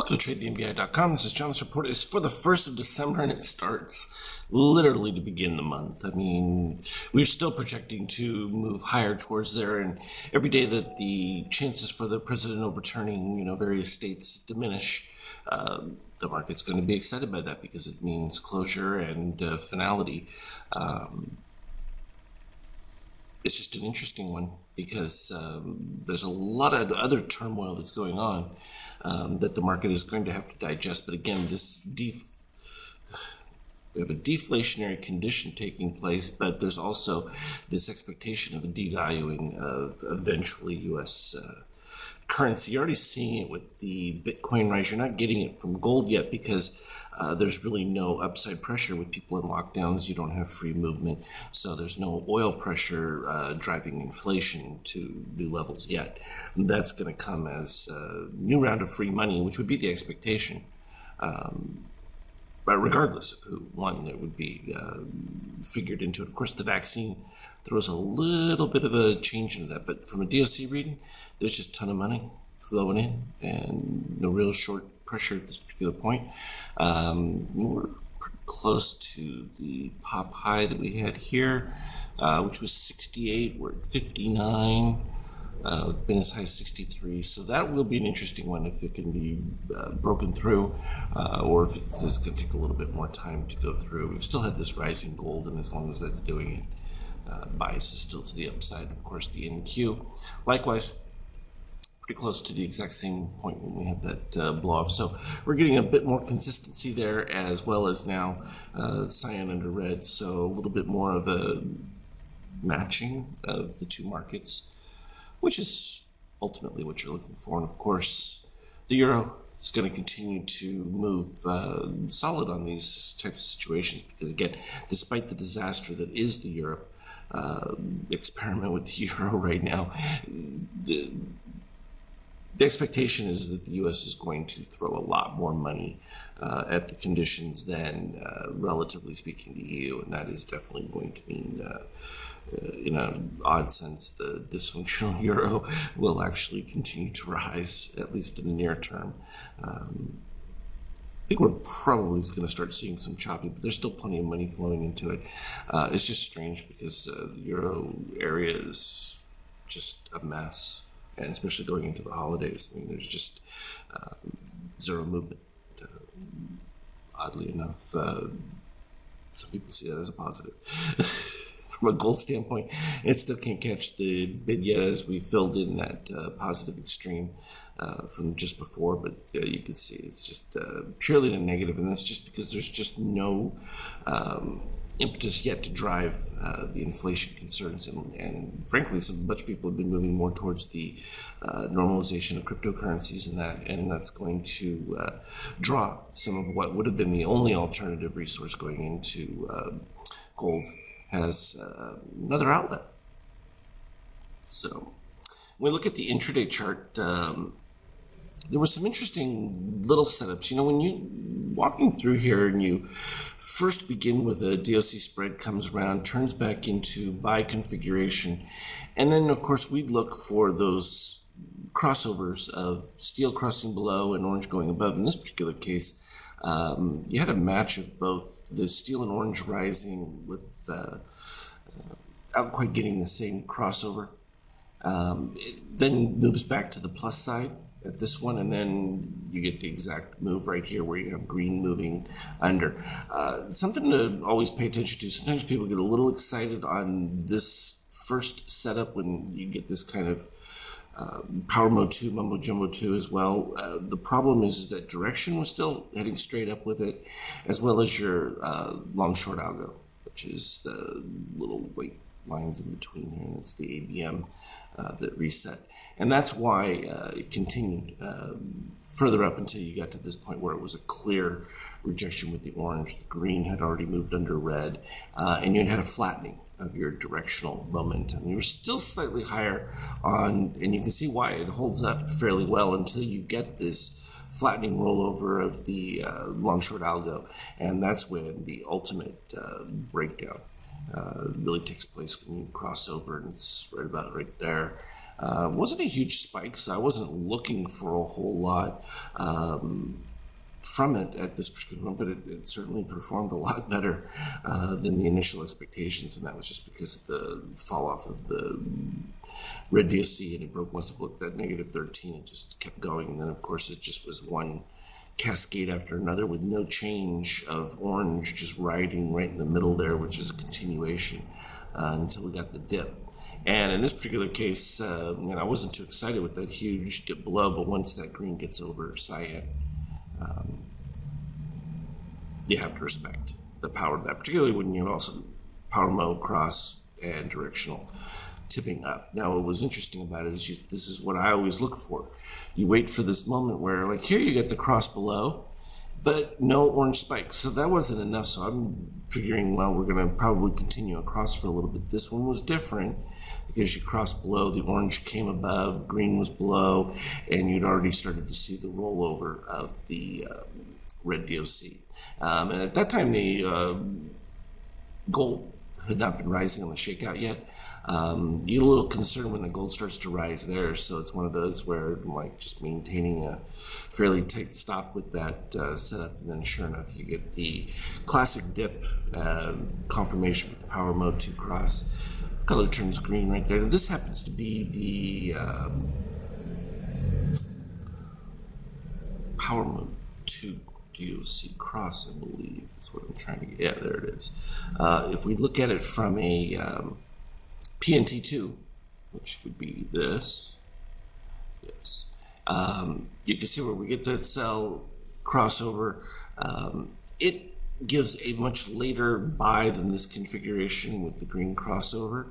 Welcome to TradeTheMBI.com. This is John. This report is for the 1st of December, and it starts literally to begin the month. I mean, we're still projecting to move higher towards there, and every day that the chances for the president overturning, various states diminish, the market's going to be excited by that because it means closure and finality. It's just an interesting one because there's a lot of other turmoil that's going on that the market is going to have to digest. But again, we have a deflationary condition taking place, but there's also this expectation of a devaluing of eventually U.S. Currency. You're already seeing it with the Bitcoin rise. You're not getting it from gold yet because there's really no upside pressure with people in lockdowns. You don't have free movement, so there's no oil pressure driving inflation to new levels yet. And that's going to come as a new round of free money, which would be the expectation. But regardless of who won, there would be figured into it. Of course, the vaccine throws a little bit of a change into that, but from a DOC reading, there's just a ton of money flowing in and no real short pressure at this particular point. We're pretty close to the pop high that we had here, which was 68. We're at 59. We've been as high as 63, so that will be an interesting one if it can be broken through, or if it's going to take a little bit more time to go through. We've still had this rising gold, and as long as that's doing it, bias is still to the upside. Of course, the NQ, likewise, pretty close to the exact same point when we had that blow off. So we're getting a bit more consistency there, as well as now cyan under red, so a little bit more of a matching of the two markets, which is ultimately what you're looking for. And of course, the euro is going to continue to move solid on these types of situations because, again, despite the disaster that is the euro experiment with the euro right now, the expectation is that the U.S. is going to throw a lot more money at the conditions than, relatively speaking, the EU, and that is definitely going to mean, in an odd sense, the dysfunctional euro will actually continue to rise, at least in the near term. I think we're probably going to start seeing some choppy, but there's still plenty of money flowing into it. It's just strange because the euro area is just a mess. And especially going into the holidays, I mean, there's just zero movement. Oddly enough, some people see that as a positive. From a gold standpoint, it still can't catch the bid yet as we filled in that positive extreme from just before, but you can see it's just purely a negative, and that's just because there's just no impetus yet to drive the inflation concerns, and frankly, much people have been moving more towards the normalization of cryptocurrencies and that's going to draw some of what would have been the only alternative resource going into gold as another outlet. So when we look at the intraday chart, there were some interesting little setups. When you walking through here and you first begin with a DOC spread, comes around, turns back into buy configuration, and then of course we'd look for those crossovers of steel crossing below and orange going above. In this particular case, you had a match of both the steel and orange rising without quite getting the same crossover. It then moves back to the plus side at this one, and then you get the exact move right here where you have green moving under. Something to always pay attention to. Sometimes people get a little excited on this first setup when you get this kind of power mode 2, mumbo jumbo 2 as well. The problem is that direction was still heading straight up with it, as well as your long short algo, which is the little white lines in between here, and it's the ABM that reset. And that's why it continued further up until you got to this point where it was a clear rejection with the orange. The green had already moved under red, and you had a flattening of your directional momentum. You were still slightly higher on, and you can see why it holds up fairly well until you get this flattening rollover of the long short algo, and that's when the ultimate breakdown really takes place when you cross over, and it's right about right there. Wasn't a huge spike, so I wasn't looking for a whole lot from it at this particular point, but it certainly performed a lot better than the initial expectations, and that was just because of the fall off of the red DSC, and it broke once it broke that negative 13. It just kept going, and then of course it just was one cascade after another with no change of orange, just riding right in the middle there, which is a continuation until we got the dip. And in this particular case, I wasn't too excited with that huge dip below, but once that green gets over cyan, you have to respect the power of that, particularly when you also power mode, cross, and directional tipping up. Now, what was interesting about it is this is what I always look for. You wait for this moment where, like here, you get the cross below, but no orange spike. So that wasn't enough. So I'm figuring, well, we're going to probably continue across for a little bit. This one was different because you crossed below, the orange came above, green was below, and you'd already started to see the rollover of the red DOC. And at that time, the gold had not been rising on the shakeout yet. You get a little concerned when the gold starts to rise there, so it's one of those where I'm like just maintaining a fairly tight stop with that setup, and then sure enough you get the classic dip confirmation with the power mode 2 cross. Color turns green right there. This happens to be the power mode 2 DOC cross, I believe. That's what I'm trying to get. Yeah, there it is. If we look at it from a PNT2, which would be this, yes, you can see where we get that cell crossover. It gives a much later buy than this configuration with the green crossover.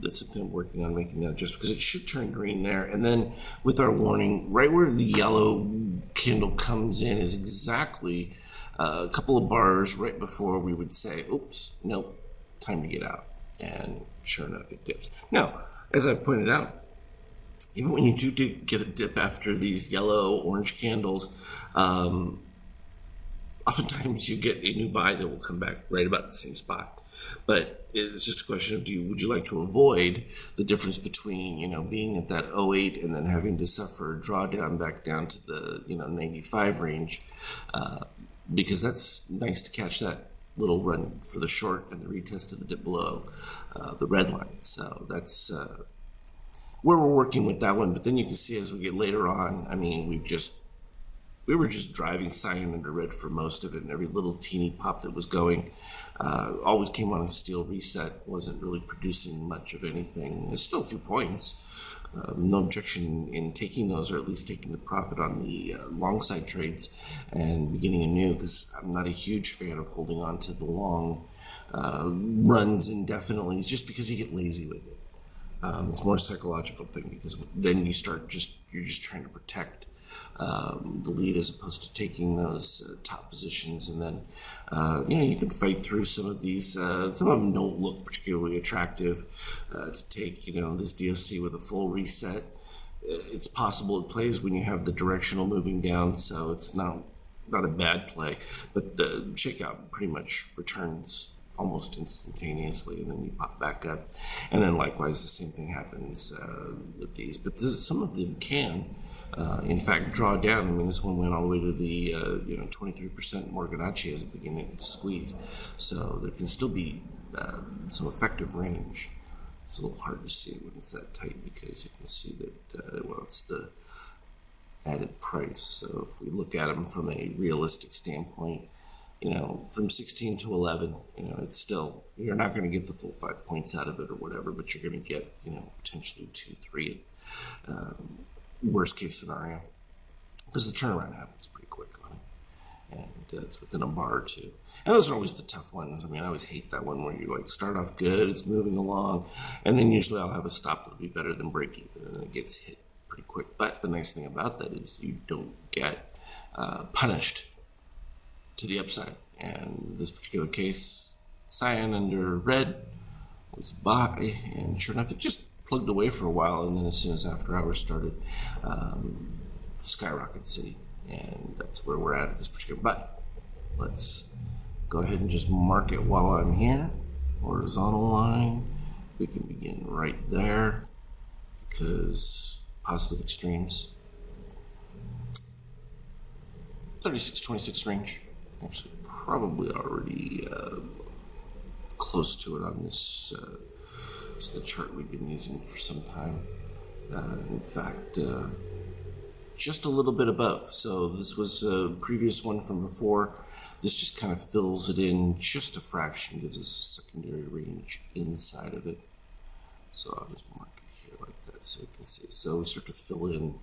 That's something I'm working on making that just because it should turn green there. And then with our warning, right where the yellow candle comes in is exactly a couple of bars right before we would say, oops, nope, time to get out. And sure enough, it dips. Now, as I've pointed out, even when you do get a dip after these yellow, orange candles, oftentimes you get a new buy that will come back right about the same spot. But it's just a question of would you like to avoid the difference between, being at that 08 and then having to suffer a drawdown back down to the, 95 range, because that's nice to catch that little run for the short and the retest of the dip below the red line. So that's where we're working with that one. But then you can see as we get later on, we were just driving cyan into red for most of it, and every little teeny pop that was going always came on a steel reset, wasn't really producing much of anything. There's still a few points. No objection in taking those, or at least taking the profit on the long side trades and beginning anew, because I'm not a huge fan of holding on to the long runs indefinitely. It's just because you get lazy with it. It's more a psychological thing, because then you're just trying to protect the lead as opposed to taking those top positions, and then you can fight through some of these. Some of them don't look particularly attractive to take. This DOC with a full reset. It's possible it plays when you have the directional moving down, so it's not a bad play. But the shakeout pretty much returns almost instantaneously, and then you pop back up, and then likewise the same thing happens with these. But some of them can. In fact, draw down. This one went all the way to the 23% Morganacci as a beginning to squeeze. So there can still be some effective range. It's a little hard to see when it's that tight, because you can see that it's the added price. So if we look at them from a realistic standpoint, from 16 to 11, it's still, you're not going to get the full 5 points out of it or whatever, but you're going to get, potentially 2, 3. Worst case scenario, because the turnaround happens pretty quick on it, and it's within a bar or two. And those are always the tough ones. I always hate that one where you start off good, it's moving along, and then usually I'll have a stop that'll be better than break even, and it gets hit pretty quick. But the nice thing about that is you don't get punished to the upside. And in this particular case, cyan under red was buy, and sure enough, it just plugged away for a while, and then as soon as after hours started, skyrocket city, and that's where we're at this particular. But let's go ahead and just mark it while I'm here. Horizontal line, we can begin right there, because positive extremes. 36-26 range. Actually, probably already close to it on this. It's the chart we've been using for some time. In fact, just a little bit above. So this was a previous one from before. This just kind of fills it in just a fraction, gives us a secondary range inside of it. So I'll just mark it here like that so you can see. So we start to fill in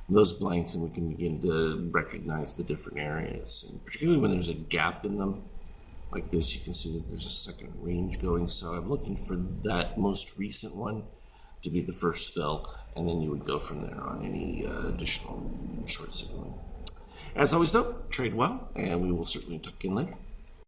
those blanks and we can begin to recognize the different areas. And particularly when there's a gap in them, like this, you can see that there's a second range going. So I'm looking for that most recent one to be the first fill, and then you would go from there on any additional short signaling. As always though, trade well, and we will certainly talk again later.